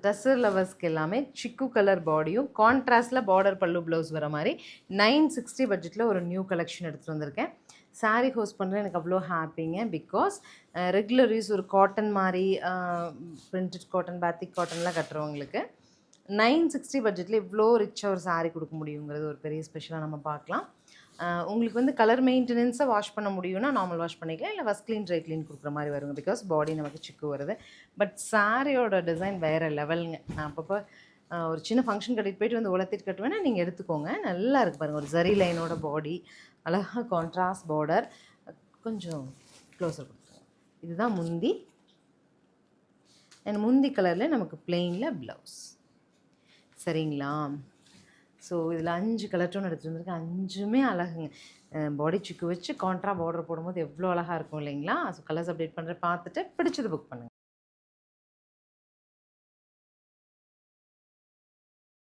டஸ்ஸர் லவர்ஸ்க்கு எல்லாமே சிக்கு கலர் பாடியும் கான்ட்ராஸ்டில் பார்டர் பல்லு ப்ளவுஸ் வர மாதிரி 960 பட்ஜெட்டில் ஒரு நியூ கலெக்ஷன் எடுத்துகிட்டு வந்திருக்கேன். சாரீ ஹோஸ்ட் பண்ணுறது எனக்கு அவ்வளோ ஹாப்பிங்க. பிகாஸ் ரெகுலர் யூஸ் ஒரு காட்டன் மாதிரி பிரிண்டட் காட்டன் பேத்திக் காட்டன்லாம் கட்டுறவங்களுக்கு 960 பட்ஜெட்டில் இவ்வளோ ரிச்சாக ஒரு சாரீ கொடுக்க முடியுங்கிறது ஒரு பெரிய ஸ்பெஷலாக நம்ம பார்க்கலாம். உங்களுக்கு வந்து கலர் மெயின்டெனன்ஸை வாஷ் பண்ண முடியும்னா நார்மல் வாஷ் பண்ணிக்கலாம், இல்லை ஃபஸ்ட் க்ளீன் ட்ரை க்ளீன் கொடுக்குற மாதிரி வருங்க. பிகாஸ் பாடி நமக்கு சிக்கு வருது. பட் சாரியோட டிசைன் வேறு லெவலுங்க. நான் அப்பப்போ ஒரு சின்ன ஃபங்க்ஷன் கட்டிட்டு போயிட்டு வந்து உலர்த்திட்டு கட்டுவேன்னா நீங்கள் எடுத்துக்கோங்க. நல்லா இருக்குது பாருங்கள். ஒரு ஜரி லைனோட பாடி, அழகாக கான்ட்ராஸ்ட் பார்டர். கொஞ்சம் க்ளோஸர் கொடுத்துருங்க. இதுதான் முந்தி. அண்ட் முந்தி கலரில் நமக்கு பிளெயினில் ப்ளவுஸ். சரிங்களா? ஸோ இதில் 5 கலர் டோன் எடுத்துகிட்டு வந்திருக்கேன். 5மே அழகுங்க. பாடி சிக்கு வச்சு கான்ட்ரா பார்டர் போடும்போது எவ்வளோ அழகாக இருக்கும் இல்லைங்களா? ஸோ கலர்ஸ் அப்டேட் பண்ணுறேன். பார்த்துட்டு பிடிச்சது புக் பண்ணுங்கள்.